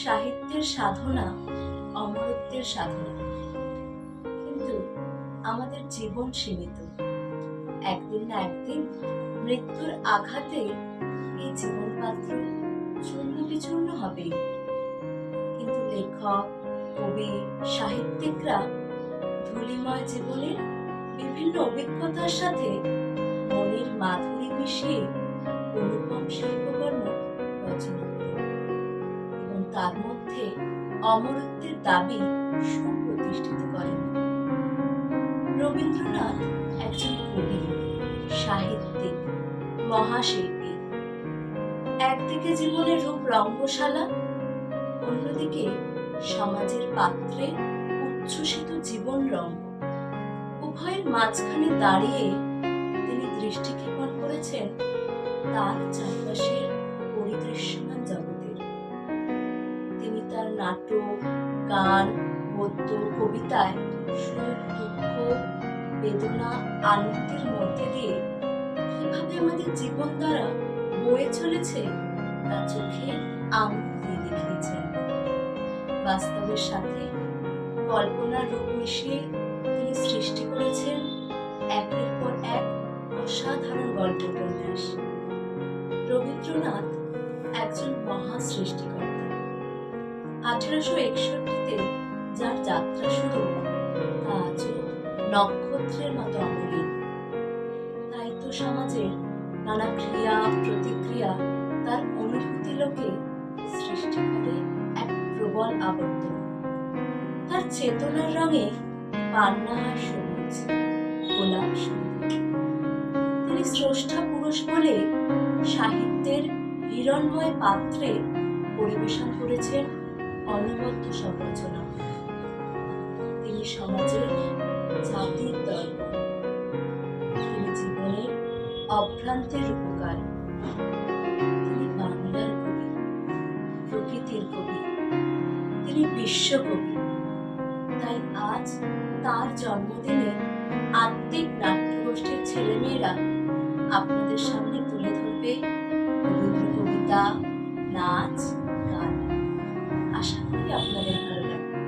সাহিত্যের সাধনা অমরত্বের সাধনা, কিন্তু আমাদের জীবন সীমিত। একদিন না একদিন মৃত্যুর আঘাতে এই জীবন পাত্র চূর্ণ বিচূর্ণ হবে। কিন্তু লেখক, কবি, সাহিত্যিকরা ধূলিময় জীবনের বিভিন্ন অভিজ্ঞতার সাথে মনের মাধুরী মিশিয়ে অনুপম শিল্পকর্ম রচনা করেন এবং তার মধ্যে অমরত্বের দাবি সুপ্রতিষ্ঠিত করেন। রবীন্দ্রনাথ একজন কবি, সাহিত্যিক, মহাশিল্পী। একদিকে জীবনের রূপ রঙ্গশালা, অন্যদিকে সমাজের পাত্রে উচ্ছ্বসিত জীবন রং। উভয়ের মাঝখানে দাঁড়িয়ে তিনি দৃষ্টিক্ষেপণ করেছেন তার চারপাশের পরিদৃশ্যমান জগতের। তিনি তার নাটক, গান, গদ্য, কবিতায় সুখ, দুঃখ, বেদনা, আনন্দের মধ্যে দিয়ে কিভাবে আমাদের জীবন দ্বারা বয়ে চলেছে তা চোখে আঙুল দিয়ে দেখিয়েছেন। বাস্তবের সাথে কল্পনার রূপ মিশিয়ে তিনি সৃষ্টি করেছেন একের পর এক অসাধারণ গল্প উপন্যাস। রবীন্দ্রনাথ একজন মহা সৃষ্টিকর্তা। 1861-তে যার যাত্রা শুরু, তা আজও নক্ষত্রের মতো অমলিন। তাই তো সমাজের নানা ক্রিয়া প্রতিক্রিয়া তার অনুভূতি লোকে সৃষ্টি করে এক প্রবল আবর্তন। তার চেতনার রঙে পান্নাহার সবুজ, গোলাপ সুন্দর। তিনি স্রষ্টা পুরুষ বলে সাহিত্যের হিরণময় পাত্রে পরিবেশন করেছেন অনবদ্য সব রচনা। তিনি সমাজের জাতির দর্পণ, তিনি জীবনের অভ্রান্তের উপকার। তিনি বাংলার কবি, প্রকৃতির কবি, তিনি বিশ্বকবি। তাই আজ তার জন্মদিনে আত্মিক নাট্যগোষ্ঠীর ছেলেমেয়েরা আপনাদের সামনে তুলে ধরবে রবীন্দ্র কবিতা, নাচ, গান। আশা করি আপনাদের ভালো লাগবে।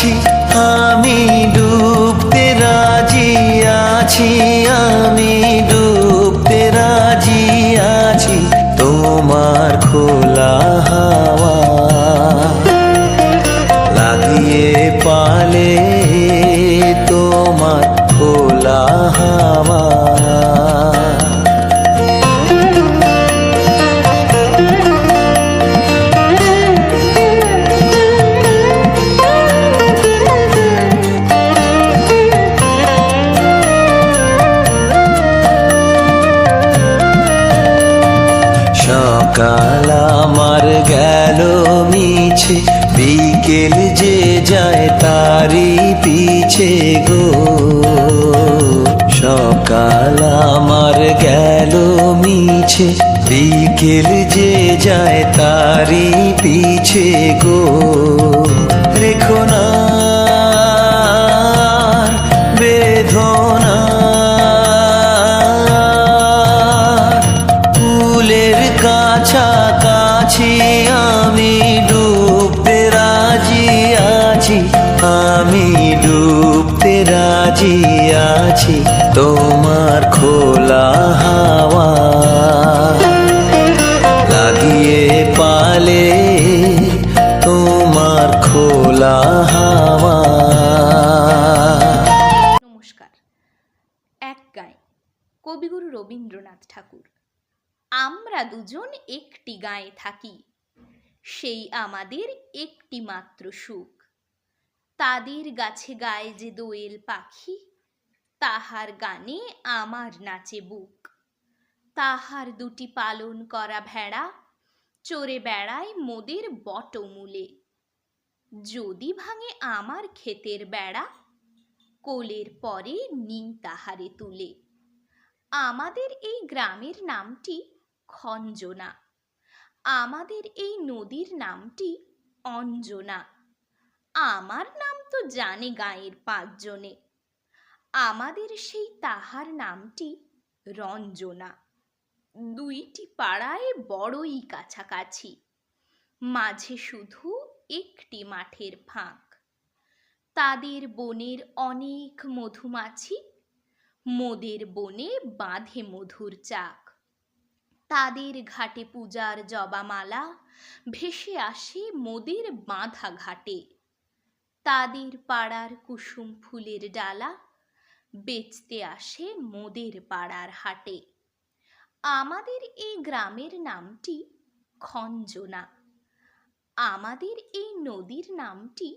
আছি, আমি ডুবতে রাজি আছি, আমি ডুবতে রাজি আছি তোমার খোলা হাওয়া লাগিয়ে পালে, তোমার খোলা হাওয়া। সকাল আমার গেল মিছে, বিকেল যে যায় তারি পিছে গো। সকাল আমার গেল মিছে, বিকেল যে যায় তারি পিছে গো। রেখো না বেদনা, ফুলের কাছাকাছি আমি ডুবতে রাজি আছি, আমি ডুবতে রাজি আছি তোমার খোলা হাওয়া লাগিয়ে পালে, তোমার খোলা হাওয়া। নমস্কার। এক গায়ে কবিগুরু রবীন্দ্রনাথ ঠাকুর। আমরা দুজন একটি গায়ে থাকি, সেই আমাদের একটি মাত্র সুখ। তাদের গাছে গায়ে যে দোয়েল পাখি, তাহার গানে আমার নাচে বুক। তাহার দুটি পালন করা ভেড়া চড়ে বেড়ায় মোদের বটমূলে। যদি ভাঙে আমার ক্ষেতের বেড়া, কোলের পরে নিই তাহারে তুলে। আমাদের এই গ্রামের নামটি খঞ্জনা, আমাদের এই নদীর নামটি অঞ্জনা। আমার নাম তো জানে গাঁয়ের পাঁচজনে, আমাদের সেই তাহার নামটি রঞ্জনা। দুইটি পাড়ায় বড়ই কাছাকাছি, মাঝে শুধু একটি মাঠের ফাঁক। তাদের বনের অনেক মধুমাছি, মোদের বনে বাঁধে মধুর চাক। তাদের ঘাটে পূজার জবামালা ভেসে আসে মোদের বাঁধা ঘাটে। তাদের পাড়ার কুসুম ফুলের ডালা বেচতে আসে মোদের পাড়ার হাটে। আমাদের এই গ্রামের নামটি খঞ্জনা, আমাদের এই নদীর নামটি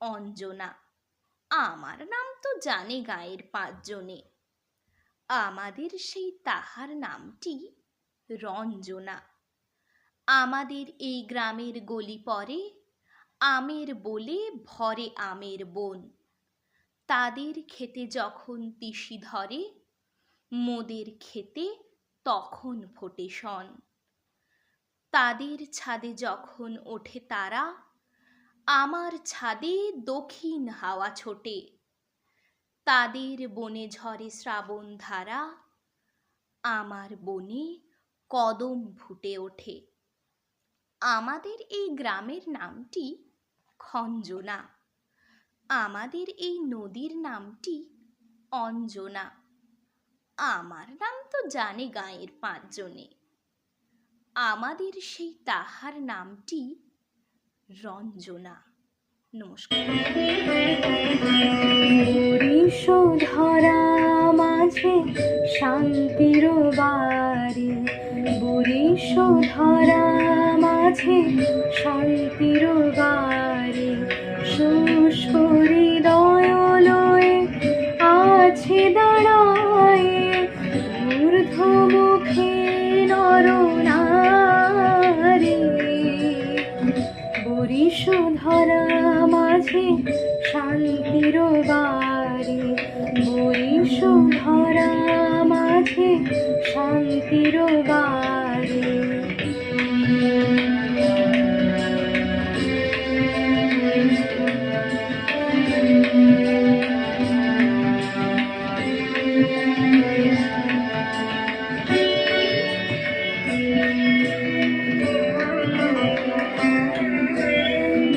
অঞ্জনা। আমার নাম তো জানে গাঁয়ের পাঁচজনে, আমাদের সেই তাহার নামটি রঞ্জনা। আমাদের এই গ্রামের গলি পরে আমের বলে ভরে আমের বন। তাদের খেতে যখন তিসি ধরে, মোদের খেতে তখন ফোটে শন। তাদের ছাদে যখন ওঠে তারা, আমার ছাদে দক্ষিণ হাওয়া ছোটে। তাদের বনে ঝরে শ্রাবণ ধারা, আমার বনে কদম ফুটে ওঠে। আমাদের এই গ্রামের নামটি খঞ্জনা, আমাদের এই নদীর নামটি অঞ্জনা। আমার নাম তো জানে গাঁয়ের পাঁচজনে, আমাদের সেই তাহার নামটি রঞ্জনা। নমস্কার। ধরা মাঝে শান্তির বাড়ি, বরিশ ধরা মাঝে শান্তির বাড়ি। শুষ্ক হৃদয় লয়ে আছে দাঁড়ায়, ঊর্ধ্বমুখী নরনারী। বরিশ ধরা মাঝে শান্তির বাড়ি, বরিশ ধরা মাঝে শান্তির বাড়ি।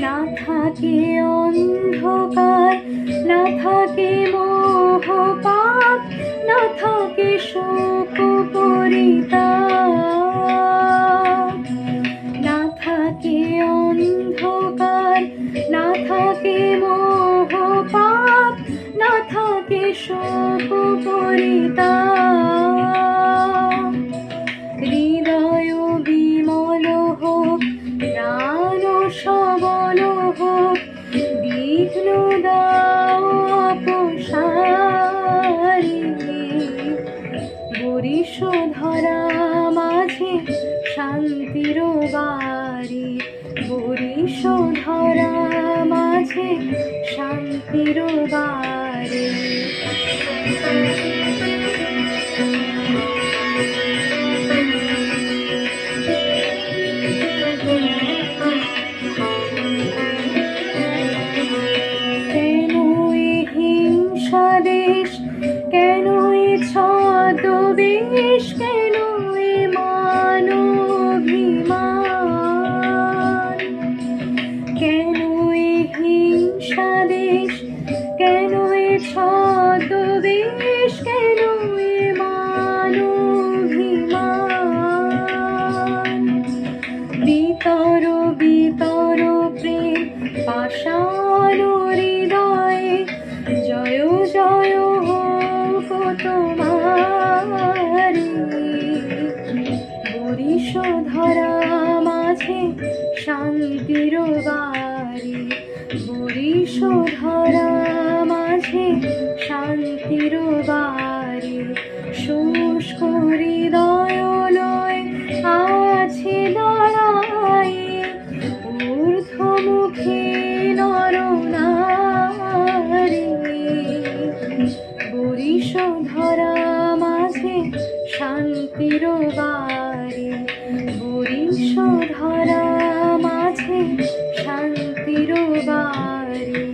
না থাকে অন্ধকার থাকে মোহ পাপ, না থাকে শোক পরিতাপ, না থাকে অন্ধকার, না থাকে মোহ পাপ, না থাকে শোক পরিতাপ। হৃদয় বিমল হোক, প্রাণ সবল হোক, বিঘ্ন দাও অপসারি। বরিশ ধরা মাঝে শান্তির বাড়ি, বরিশ ধরা মাঝে শান্তির বাড়ি। কেন এ হিংসা দেশ, কেন এ ছদ্মবেশ, কেন এ মানবিমান, কেন এ হিংসা দেশ, কেন এ ছদ্মবেশ, কেন এ মানবিমান। বিতর বিতর প্রেম পাষাণ হৃদয়ে, জয় জয় হোক তোমারি। বরিশ ধরা মাঝে শান্তির বাড়ি, বরিশ ধরা মাঝে শান্তির বাড়ি। শুষ্ক হৃদয় লয় আছে দাঁড়ায়, ঊর্ধ্বমুখী নর নারী। বরিশ ধরা মাঝে শান্তির বাড়ি, বরিশ ধরা মাঝে শান্তির বাড়ি।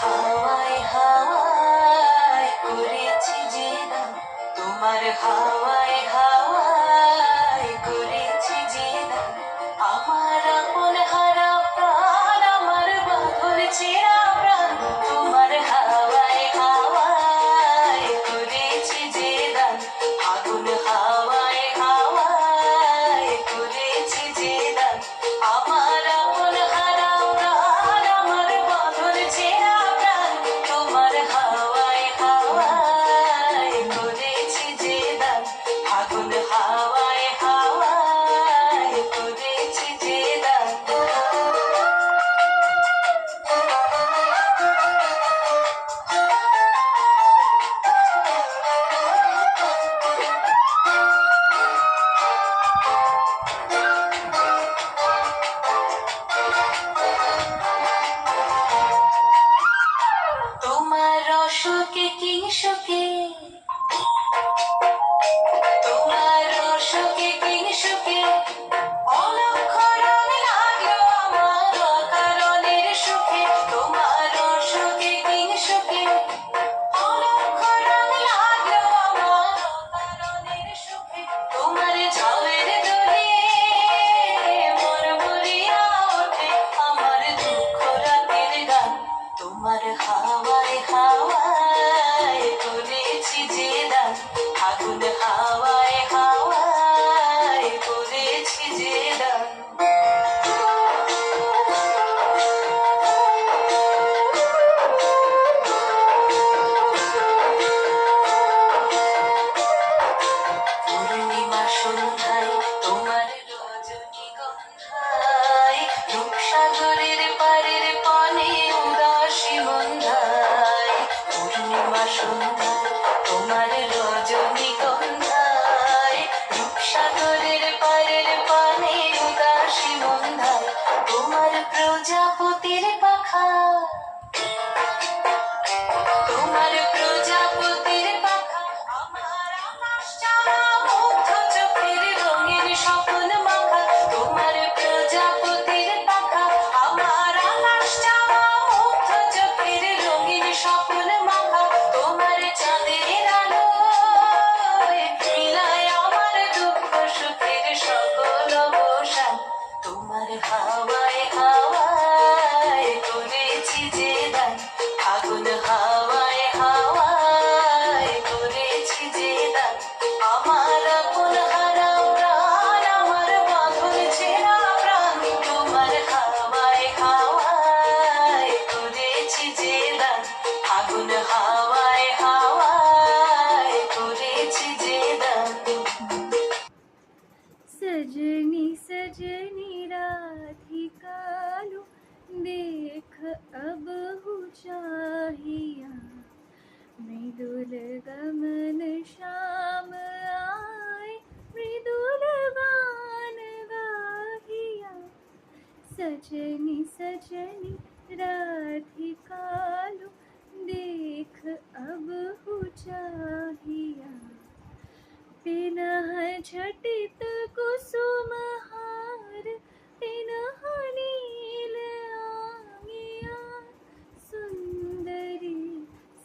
হাওয়ায় হাওয়ায় করেছি যে গান, তোমার হাওয়ায় হাওয়ায় सजनी सजनी राधिका लो, देख अब हो चाहिया। पिनह झटित कुसुमहार, पिनह नील आंगिया। सुंदरी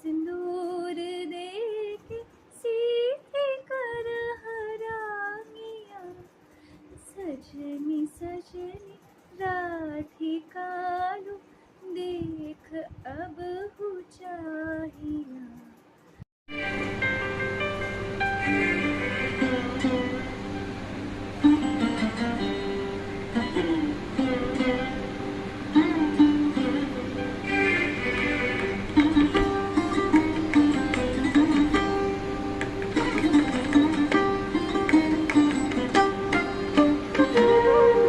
सिंदूर देके सीते कर हरांगिया। सजनी सजनी राधिका लो, देख अब हो चाहिया।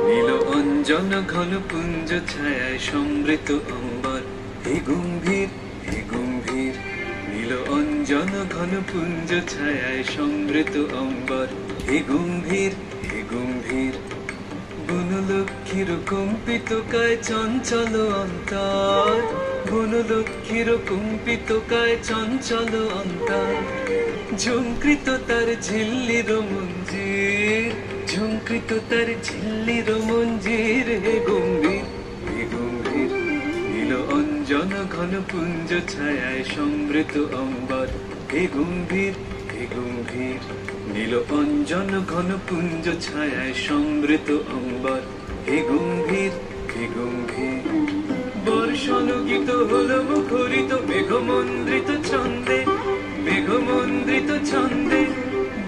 নীল অঞ্জন ঘন পুঞ্জ ছায়ায় সমৃত অম্বর, হে গম্ভীর হে গম্ভীর। নীল অঞ্জন ঘন পুঞ্জ ছায়ায় সমৃত অম্বর, হে গম্ভীর হে গম্ভীর। বনলক্ষ্মীর কম্পিত কায় চঞ্চল অন্তর, বনলক্ষ্মীর কম্পিত কায় চঞ্চল অন্তর। ঝঙ্কৃত তার ঝিল্লির মঞ্জির, ঝঙ্কৃত তার ঝিল্লির মঞ্জির, হে গম্ভীর হে গম্ভীর। নীল অঞ্জন ঘন পুঞ্জ ছায়ায় সমৃত অম্বর, হে গম্ভীর হে গম্ভীর। নীল অঞ্জন ঘন পুঞ্জ ছায়ায় সমৃত অম্বর, হে গম্ভীর হে গম্ভীর। বর্ষণ গীত হল মুখরিত মেঘমন্দ্রিত ছন্দে, মেঘমন্দ্রিত ছন্দে।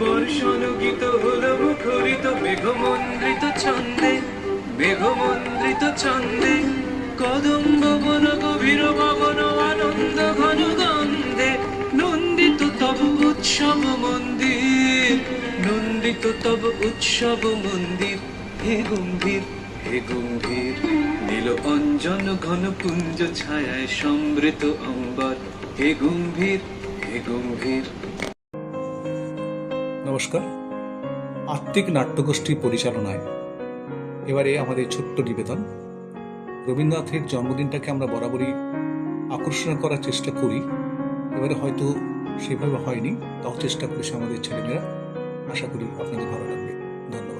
বর্ষণ গীত হল মুখরিত মেঘমন্দ্রিত ছন্দে, মেঘমন্দ্রিত ছন্দে। কদম্ব বন গভীর ভবন আনন্দ ঘন গন্ধে, নন্দিত তব উৎসব মন্দির, নন্দিত তব উৎসব মন্দির, হে গম্ভীর হে গম্ভীর। নীল অঞ্জন ঘন পুঞ্জ ছায়ায় সমৃত অম্বর, হে গম্ভীর হে গম্ভীর। নমস্কার, আত্মিক নাট্যগোষ্ঠী পরিচালনায় এবারে আমাদের ছোট্ট নিবেদন। রবীন্দ্রনাথের জন্মদিনটাকে আমরা বরাবরই আকর্ষণ করার চেষ্টা করি, এবারে হয়তো সেভাবে হয়নি, তাও চেষ্টা করেছে আমাদের ছেলেমেয়েরা। আশা করি আপনাদের ভালো লাগবে। ধন্যবাদ।